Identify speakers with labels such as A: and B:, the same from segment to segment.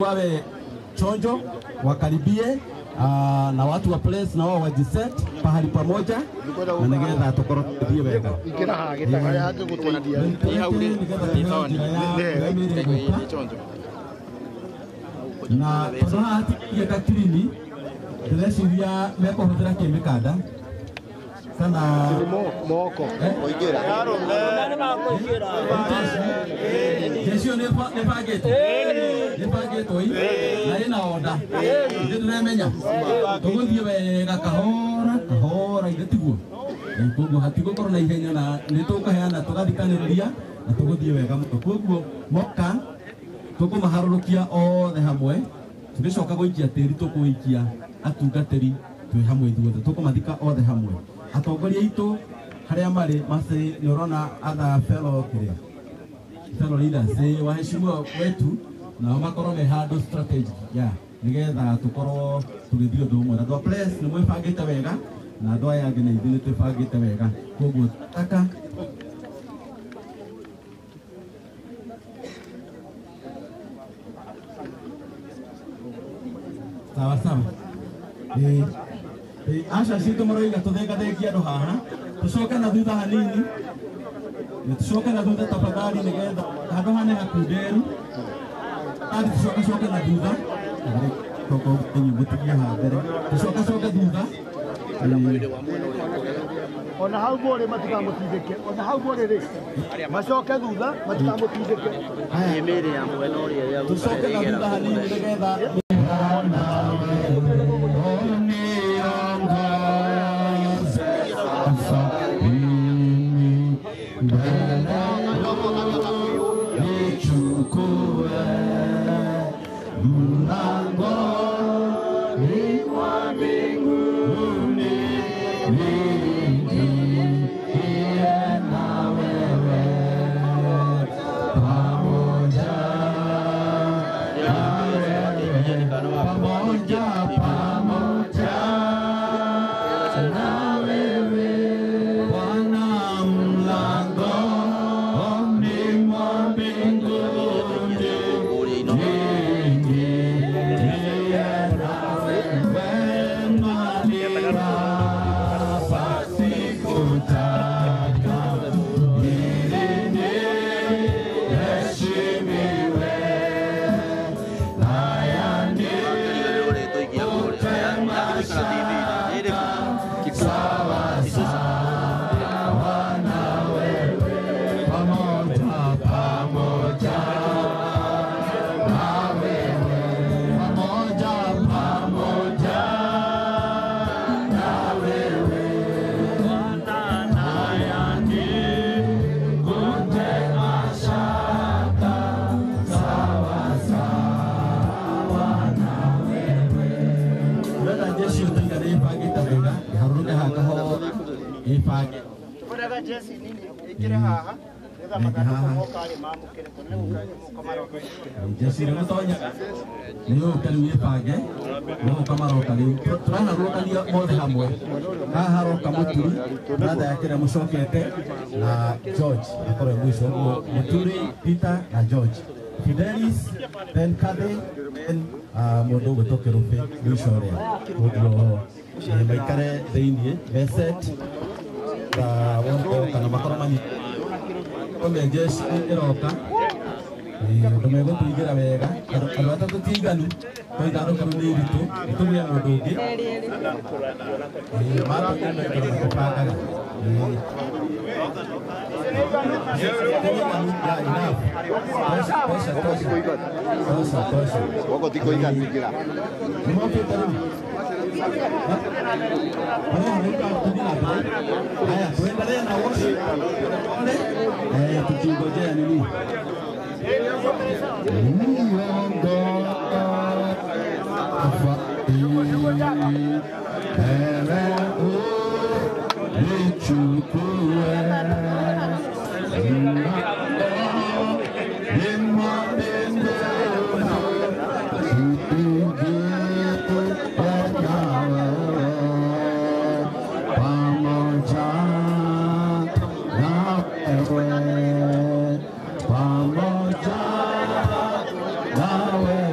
A: wawe chonjo, wakaribie na watu wa place na wao wajiset pahali pamoja na nigetha tukoro tuthie wega
B: ikira hagita kare hake guteithia ni hau ni chonjo
A: na tondå hatikie kakirini ndĩreciria mekũhũthĩra kĩmĩkanda kana
B: moko kũingĩra
A: jecio nĩ bangĩtwo na ĩna onda ithuĩ tũremenya tũgũthiĩ wega kahora kahora ithuĩ tiguo koguo hatigũkorwo na ihenya na nĩ tũkũheana tũgathikanĩrĩria na tũgũthiĩ wega mũno koguo moka tũkũmaharũrũkia othe hamwe tũgĩcoka gũikia tĩri tũkũikia atungatĩri twĩ hamwe ithuothe tũkũmathika othe hamwe atongoria aitũ harĩa marĩ Mercy nĩ ũrona other fellow leaders waheshimiwa wetu nao makorwo me handũ strategy nĩgetha tũkorwo tũgĩthiĩ ũndũ ũmwe na andũ a place nĩ mwĩbangĩte wega na andũ aya angĩ na ithuĩ nĩ twĩbangĩte wega koguo taka sawa sawa aca citũ maroiga tũthengathengia andũ haha tũcoke na thutha hanini tũcoke na thutha tafadhali nĩgetha handũ hane hakunderu tũcoke na thutha gũtigia haha mbere tũcoke thutha
B: ona hau mũrĩ matikamũtindĩke ona hau mũrĩ rĩ macoke thutha matikamũtindĩke mĩrĩ ya mwena ũrĩa
A: tũcoke na thutha hanini nĩgetha Jesi nĩ mũtonya nĩ ũkariu gĩbange nĩ ũkamaroka rĩu tũraharũrũkania mothe hamwe haha haroka Mũturi brother yake na mũcokete na George akorwo mwisho Mũturi Peter na George Fidelis then Kade then mũndũ ũgũtwo Kĩrũbĩ mwisho ũrĩa ũguo maikare thĩiniĩ meset na wongo kana makorwo kome jeshi ĩroka ndomego tuigira wega andũ atatũ tiganu tũithandũkũ nĩ iritũ nĩtũgĩa mũndũ ũngĩ matũpangaga
B: wako tiko iganikira
A: haya tuendelee na worship tukingojea nini pamoja nawe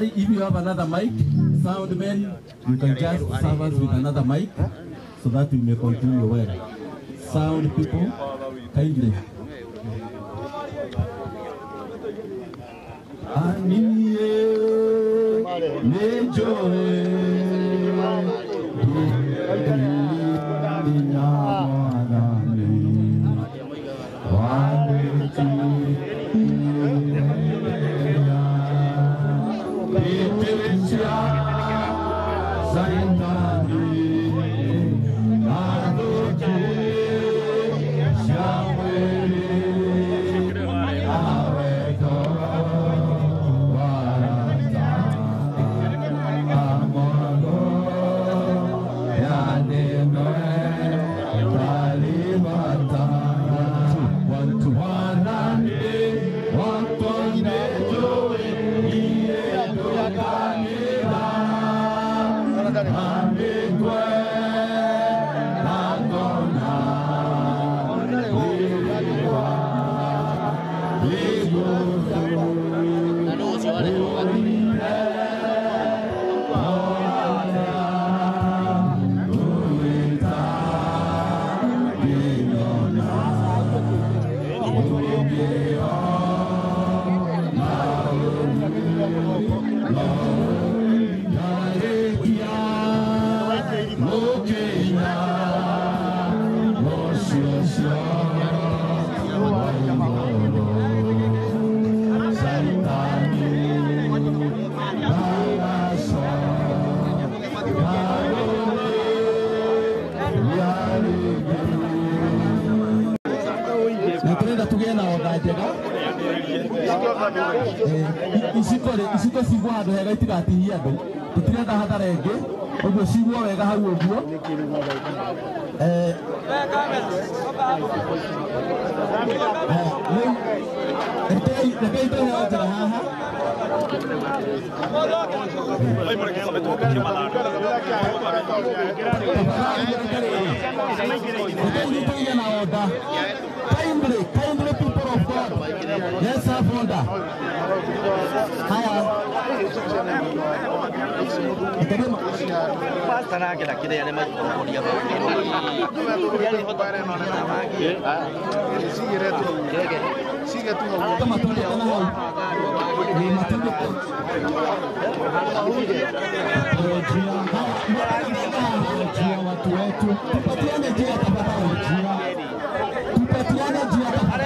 A: If you have another mic, sound men, you can just serve us with another mic so that we may continue well. Sound people, kindly. Isiko sigwa ando hega itigatiria andu tutirenda hathara ingi uguo sigwa wega hau uguo kindly people of God, let's have order.
C: Pasana que la quiere ya le más por día. Sigue tú.
A: Toma tú watu wetu tupatiane njia tafadhali, tupatiane njia tafadhali.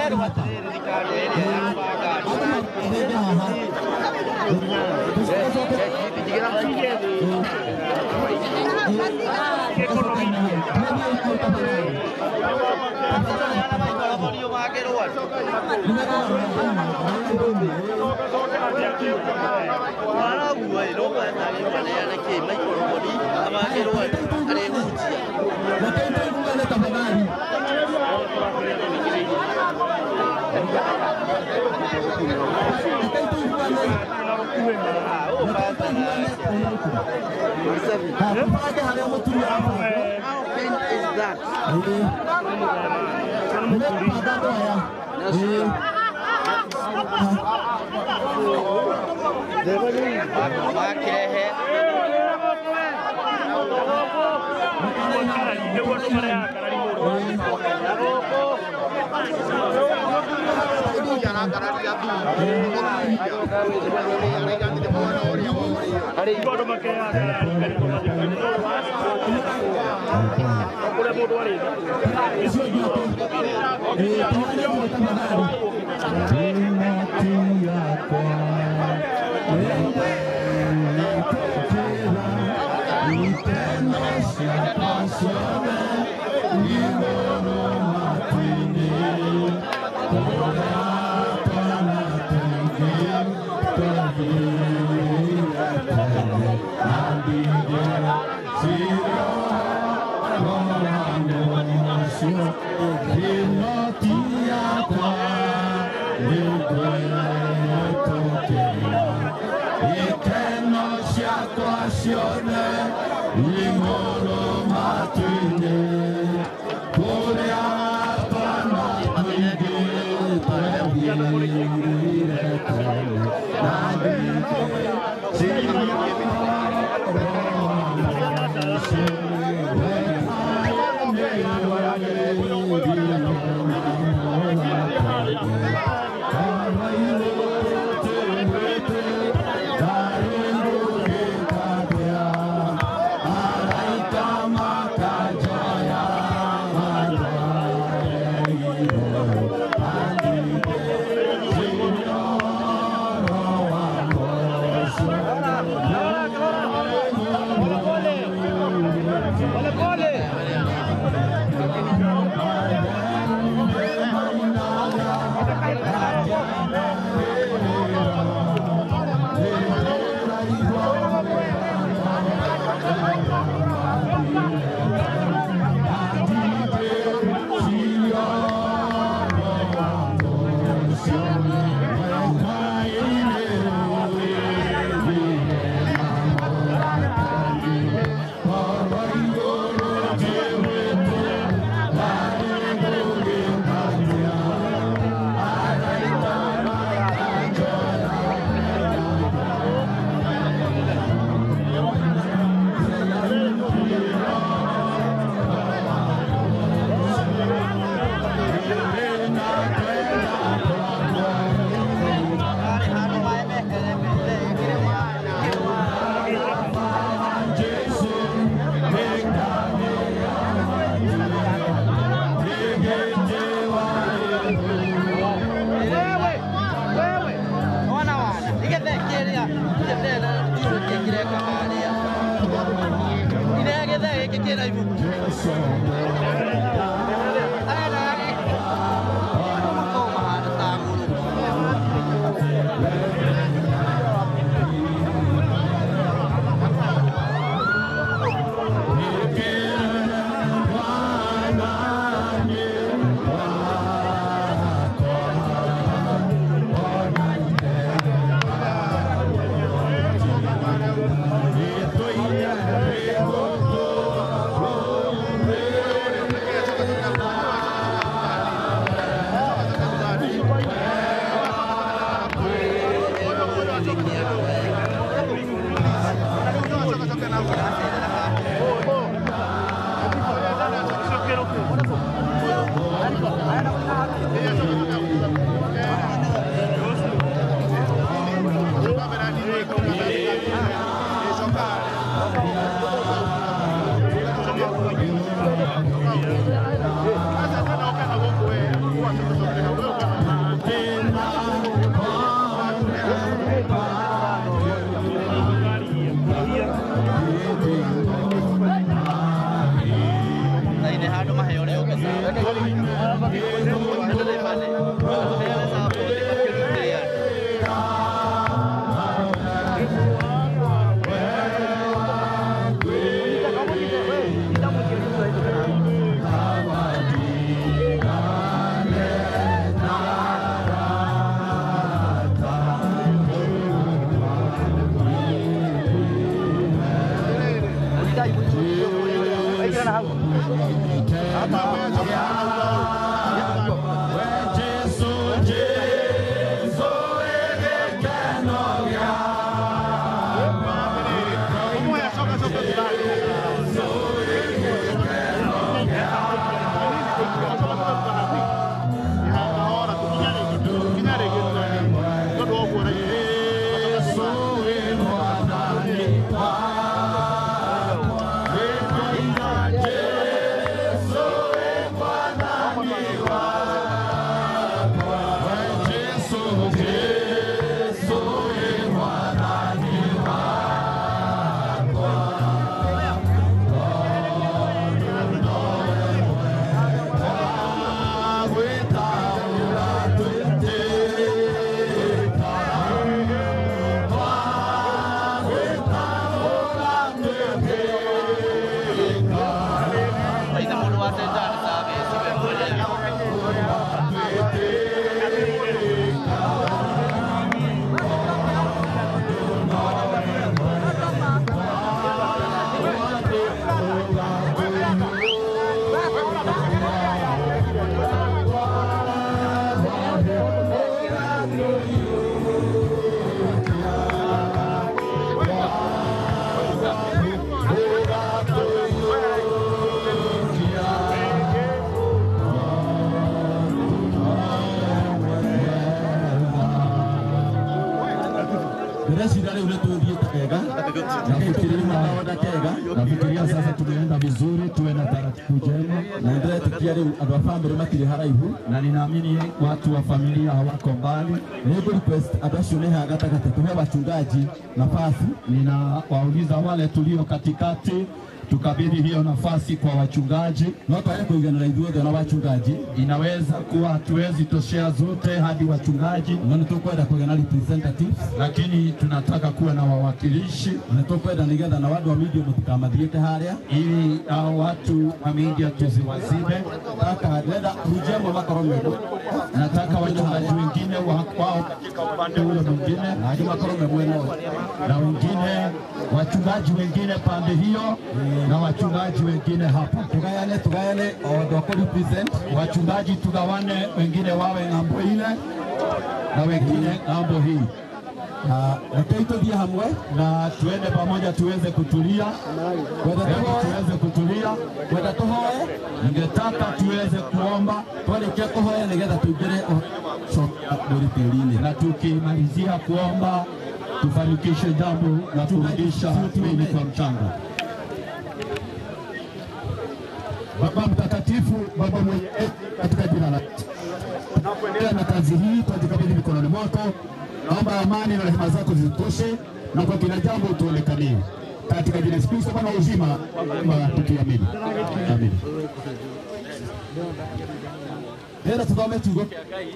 A: ndĩreciria rĩu nĩtũthiĩte wega
D: Nafikiria sasa tumeenda vizuri, tuwe na taratibu njema,
A: na ndĩretĩkia rĩu andũ a bamĩrĩ matirĩ haraihu,
D: na ninaamini watu wa familia hawako mbali.
A: nĩngũ request andũ acio nĩ haha gatagatĩ tũhe wachungaji nafasi.
D: Ninawauliza wale tulio katikati tukabidhi hiyo nafasi kwa wachungaji.
A: No twage kũiganĩra ithuothe na wachungaji,
D: Inaweza kuwa hatuwezi toshea zote hadi wachungaji,
A: no nĩtũkwenda kũgĩa na representatives,
D: lakini tunataka kuwa na wawakilishi
A: nĩtũkwenda nĩgetha na andũ a media mũtikamathiĩte harĩa,
D: ili hao watu wa media tuziwazibe.
A: nenda rujemo makorwo mego
D: Nataka wachungaji wengine wao katika upande ule mwingine,
A: na angĩ makorwo me mwena ũyũ,
D: na wengine wachungaji wengine pande hiyo, na wachungaji wengine hapa.
A: tugayane andũ a kũrepresent,
D: Wachungaji tugawane, wengine wawe ng'ambo ile na wengine ng'ambo hii,
A: rekei tũthiĩ hamwe
D: na tuende pamoja tuweze kutulia. Tuweze kutulia.
A: kwenda tũhoe,
D: Ningetaka tuweze kuomba,
A: twarĩkia kũhoya nĩgetha tũingĩre mũrĩ tĩri-inĩ,
D: na tukimalizia kuomba tufanikishe jambo la kurudisha mwili kwa mchanga.
B: Baba mtakatifu, Baba mwenye enzi, katika jina la Yesu tunapoendelea na kazi hii twajikabidhi mikononi mwako. Naomba amani na rehema zako zitoshe, na kwa kila jambo tuonekanie katika jina la Yesu Kristo Bwana uzima, Baba tukiamini. Amen.
A: rĩrĩa tũthome kiugo kĩa Ngai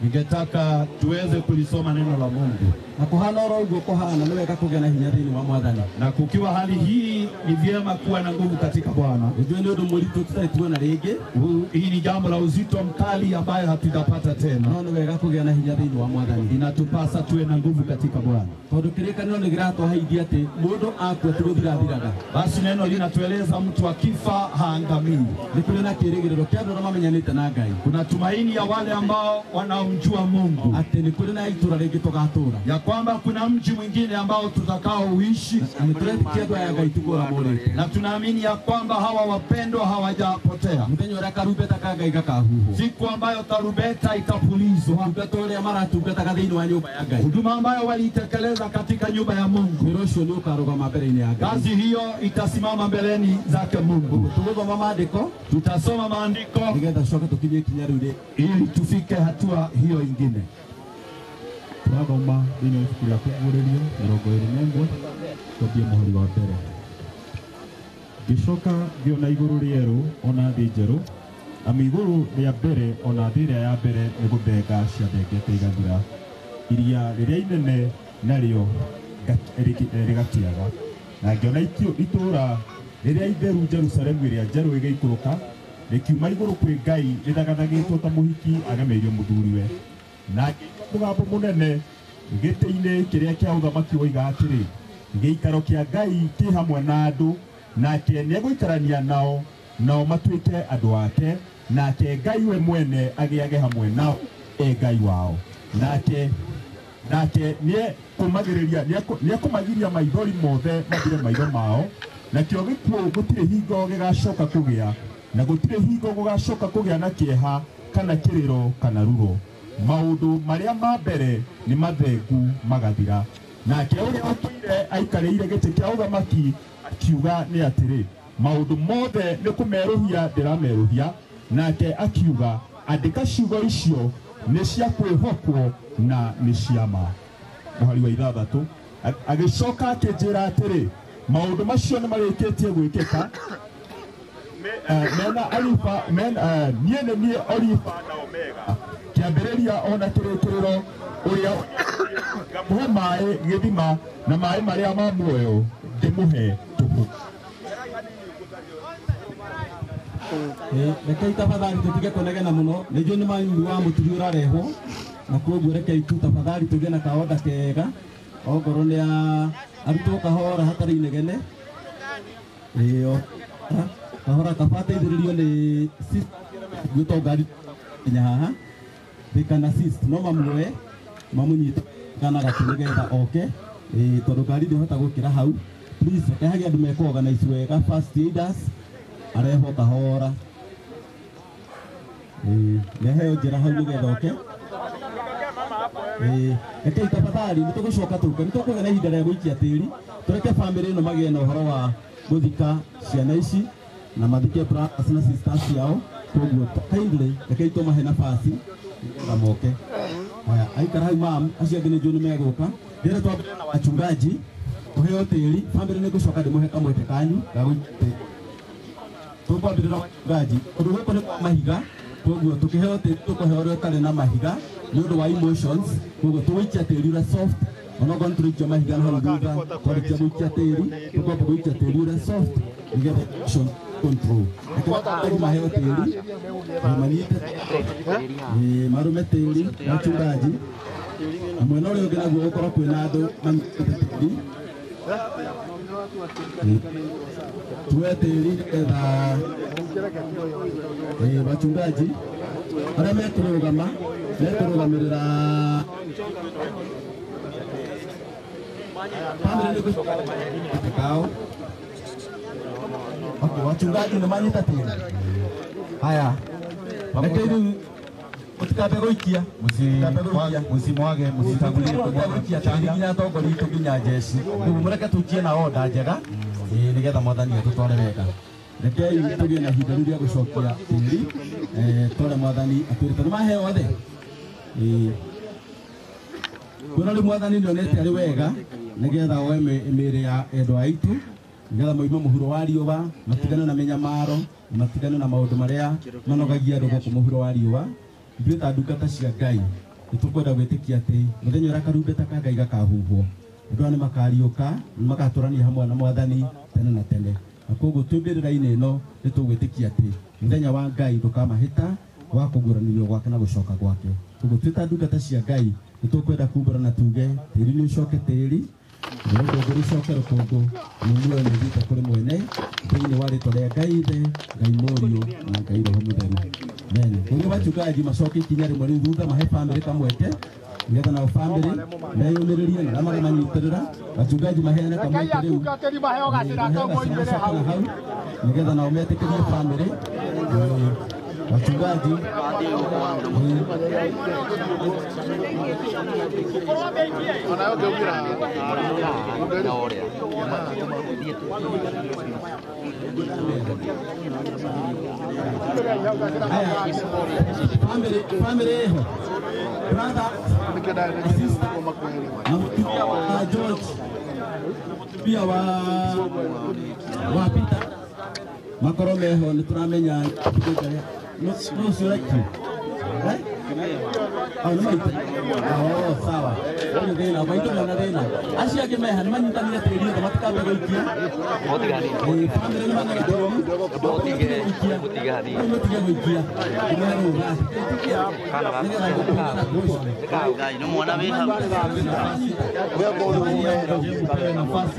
D: Ningetaka tuweze kulisoma neno la Mungu,
A: na kũhana oro ũguo kũhana nĩ wega kũgĩa na hinya thĩinĩ wa Mwathani.
D: na kukiwa hali hii ni vyema kuwa na nguvu katika Bwana.
A: Nĩnjũĩ nĩ ũndũ mũritũ tũtarĩ tuona rĩngĩ,
D: Hii ni jambo la uzito mkali ambayo hatujapata tena.
A: no nĩ wega kũgĩa na hinya thĩinĩ wa Mwathani,
D: Inatupasa tuwe na nguvu katika Bwana.
A: tondũ kĩrĩkanĩro nĩ kĩratũheithia atĩ mũndũ akua tũgũthirathiraga.
D: Basi neno linatueleza mtu akifa haangamii.
A: Nĩ kũrĩ na kĩĩrĩgĩrĩro kĩa andũ arĩa mamenyanĩte na Ngai,
D: Kuna tumaini ya wale ambao wanaomjua Mungu,
A: atĩ nĩ kũrĩ na itũũra rĩngĩ tũgatũũra,
D: ya kwamba kuna mji mwingine ambao tutakaoishi,
A: na nĩ tũretĩkia andũ aya Ngai tũkũramũrĩte,
D: na tunaamini ya kwamba hawa wapendwa hawajapotea.
A: mũthenya ũrĩa karumbeta ka Ngai gakahuhwo,
D: Siku ambayo tarumbeta itapulizwa,
A: ũtungata ũrĩa maratungataga thĩinĩ wa nyũmba ya Ngai,
D: huduma ambayo waliitekeleza katika nyumba ya Mungu,
A: wĩra ũcio nĩ ũkarũgama mbere-inĩ ya Ngai.
D: kazi hiyo itasimama mbeleni zake Mungu.
A: Tũgũthoma maandĩko
D: Tutasoma maandiko
A: nĩgetha tũcoke tũkinyie ikinya rĩu rĩ.
D: ili tufike hatua hiyo ingine.
A: Tũrathoma thĩinĩ wa ibuku rĩa Kũguũrĩrio 21 twambie mũhari wa mbere.
E: Ngĩcoka ngĩona igũrũ rĩerũ ona thĩ njerũ, amu igũrũ rĩa mbere ona thĩ ĩrĩa ya mbere nĩ gũthenga ciathengete igathira, iria rĩrĩa inene narĩo rĩgatiaga, na ngĩona itũũra rĩrĩa itheru Jerusalemu ĩrĩa njerũ ĩgĩikũrũka rĩkiuma igũrũ kwĩ Ngai rĩthagathagĩtwo ta mũhiki agemeire mũthuriwe, na ngĩigua mũgambo mũnene gĩtĩ-inĩ kĩrĩa kĩa ũthamaki woiga atĩrĩ, gĩikaro kĩa Ngai kĩ hamwe na andũ, nake nĩegũikarania nao, nao matuĩke andũ ake, nake Ngai we mwene agĩage hamwe nao Ngai wao, nake nĩekũmagiria maithori mothe mathire maitho mao, nakĩo gĩkuũ gũtirĩ hingo gĩgacoka kũgĩa, na gũtirĩ hingo gũgacoka kũgĩa na kĩeha kana kĩrĩro kana ruro. Maũndũ marĩa ma mbere nĩ mathengu magathira. Nake ũrĩa ũtũire aikarĩire gĩtĩ kĩa ũthamaki akiuga nĩ atĩrĩ, maũndũ mothe nĩ kũmerũhia ndĩramerũhia, nake akiuga, andĩka ciugo icio nĩ cia kwĩhokwo na nĩ cia ma. Mũhari wa 6 agĩcoka akĩnjĩra atĩrĩ, maũndũ macio nĩ marĩkĩtie gwĩkĩka, niĩ nĩ niĩ Alpha na Omega, kĩambĩrĩria ona kĩrĩkĩrĩro, ũrĩa ngamũhe maĩ gĩthima, na maĩ marĩa ma muoyo ndĩmũhe tũhũ.
A: Rekei tafadhali tũtige kũnegena mũno, nĩnjũĩ nĩ manyui wa mũturi ũrarehwo, na kuoguo rekei tu tafadhali tũgĩe na kaonda kega, ongorwo nĩ arutwo kahora hatarĩ inegene. Ĩyo kahora kabateithĩrĩrio nĩ gwĩtwo ngari nginya haha, thikana assist no mamuoe mamũnyite kana gatũ nĩgetha oke, tondũ ngari ndĩhota gũkĩra hau. Please reke hagĩe andũ mekũ-organize wega, first aiders arehwo kahora, nĩaheo njĩra hau nĩgetha oke. Reke tafadhali nitugucoka tuke nitukuga na ihinda rĩa gũikia tĩri tureke family ĩno magĩe na ũhoro wa gũthika ciana ici na mathike brothers na sisters yao. Koguo kindly reke tumahe nafasi na moke. Haya, aikara hau mam acio angĩ nĩ njũĩ nĩ megũka. Ndĩre twambĩrĩrie na wachungaji kuheo tĩri. Family nĩ ngũcoka ndĩmũhe kamwete kanyu ga gũikia. Tũkwambĩrĩria na wachungaji ũndũ gũkũ nĩ kwa mahiga. Koguo tukiheo tĩri tũkũheo ũrĩa ũtarĩ na mahiga nĩ ũndũ wa emotions. Koguo tũgũikia tĩri ũrĩa soft onokorwo nĩ tũrĩkia mahiga na hau thutha twarĩkia gũikia tĩri tũkwamba gũikia tĩri ũrĩa soft nĩgetha emotion control. Reke maheo tĩri manyite marume tĩri wachungaji na mwena ũrĩa ũngĩ naguo gũkorwo kwĩna andũ manyitĩte tĩri. Tuwe tĩri nĩgetha wachungaji arĩa mekũrũgama mekũrũgamĩrĩra family nĩgũcoka kao. Okay, wachungaji nĩ manyita tĩri. Haya, reke rĩu mũtikambe gũikia mũsimwage mũsitangulie gũikia tĩri nginya atongoria itũ nginya jeshi. Koguo mũreke tũikie na order njega nĩgetha mwathani atũtware wega. Rekei tũgĩe na ihinda rĩu rĩa gũcokia tĩri tware mwathani atwĩrĩte nĩ maheo othe. Kuona rĩu mwathani nĩonete arĩ wega nĩgetha oe mĩĩrĩ ya endwa aitũ nĩgetha moime mũhuro wa riũa matigane na mĩnyamaro matigane na maũndũ marĩa manogagia andũ gũkũ mũhuro wa riũa. Ithuĩ ta ndungata cia Ngai nĩtũkwenda gwĩtĩkia atĩ mũthenya ũrĩa karumbeta ka Ngai gakahuhwo andũ aya nĩmakariũka magatũrania hamwe na mwathani tene na tene. Na koguo twĩ mbĩrĩra-inĩ ĩno nĩtũgwĩtĩkia atĩ mũthenya wa Ngai ndũkamahĩta wa kũguũranĩrio gwake na gũcoka gwake. Koguo twĩ ta ndungata cia Ngai nĩtũkwenda kumbũra na tuge tĩri nĩ ũcoke tĩri rũkũngũ rũcoke rũkũngũ muoyo nĩ ũthiĩte kũrĩ mwene thĩinĩ wa rĩtwa rĩa Ngai Ithe Ngai Mũriũ na Ngai Roho Mũtheru. Amen. Koguo wachungaji macoke ikinya rĩmwe rĩu thutha mahe family kamwete nĩgetha nao family meyũmĩrĩrie na arĩa manyitĩrĩra wachungaji maheane kamwete rĩu nĩgetha nao metĩkĩrie family wachungaji family brother sister na wa George pia wa Peter makoro meho nĩ tũramenya no sureki au nĩmaita sawa nĩ thĩna maitũ na thĩna acio angĩ meha nĩmanyitanire tĩri othe matikambe gũikia family nĩmanaga tĩri mũtige gũikia
C: Ngai nĩ mwana wĩ hau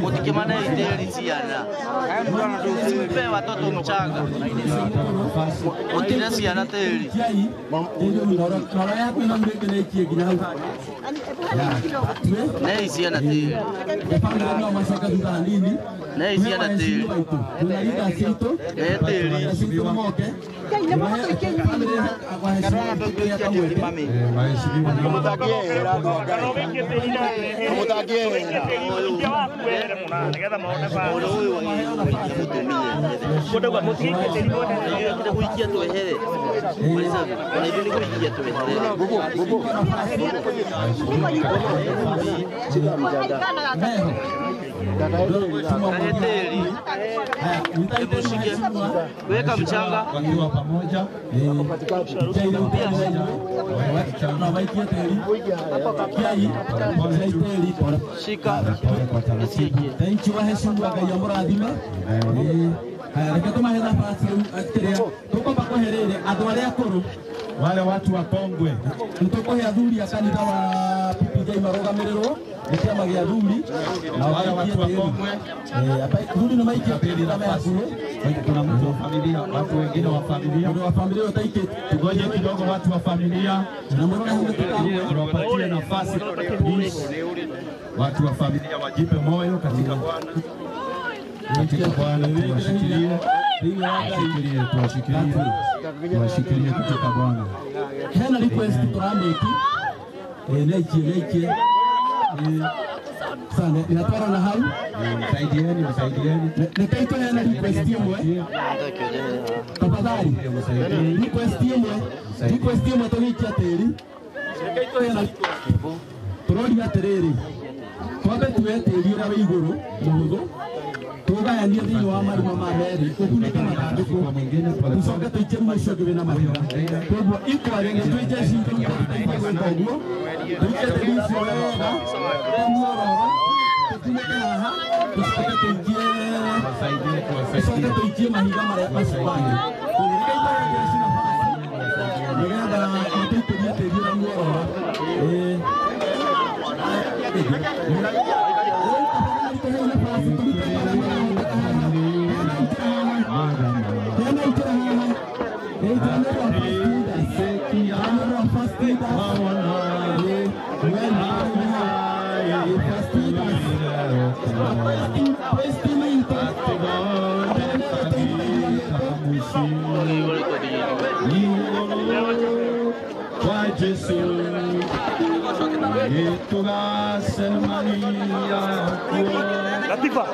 C: mũtikĩmane tĩri ciana mpe watoto mchanga mũtire ciana tĩri.
A: Nora yaku ĩno nĩngĩnĩkie nginya hau
C: Nei ciana tĩri
A: no macoka thutha hanini
C: nei ciana tĩri
A: tĩri
C: weka mchanga
A: wakiwa pamoja
C: shika
A: thank you waheshimu Ngai amũrathime. Reke tũmahe nafasi rĩu tũkwamba kwehereire andũ arĩa akũrũ
E: wale watu wakongwe
A: nĩtũkũhe athuri a kanitha wa PPJ marũgamĩrĩrwo nĩ kĩama gĩa athuri na
E: wale watu wakongwe
A: athuri nĩmaikia tĩri na mekũrũ.
E: kuna mtu wa familia, watu wengine wa familia,
A: wa familia wataike
E: tugoje kidogo, watu wa familia
A: na
E: wapatie nafasi please. Watu wa familia wajipe moyo katika Bwana, katika Bwana tuwashikilie kutoka Bwana.
A: Hena request turameki Nekie. Sana inatwara na hau. Msaidieni. Nikaitwa yana request imwe. Tafadhali. Request imwe tugikia tiri. Nikaitwa yana turori atiriri. Twambe tuwe tiri na iguru muhuthu. Tugayanie thini wa marima ma meri kukunike matandiko tucoke tuikie mucio ngiwe na mahiga koguo ikwari nitwije cindu koguo tuikie tiri icio wega muororo tukunike haha tucoke tuikie mahiga maria macubangi nigetha tuiturie tiri na muororo
F: Latifa.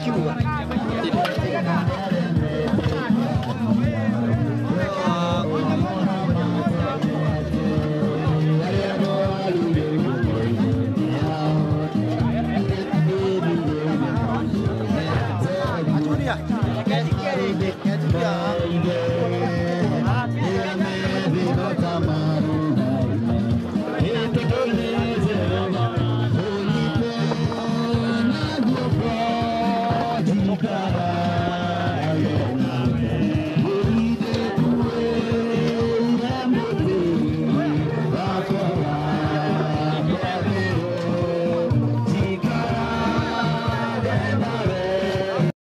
G: Kibuga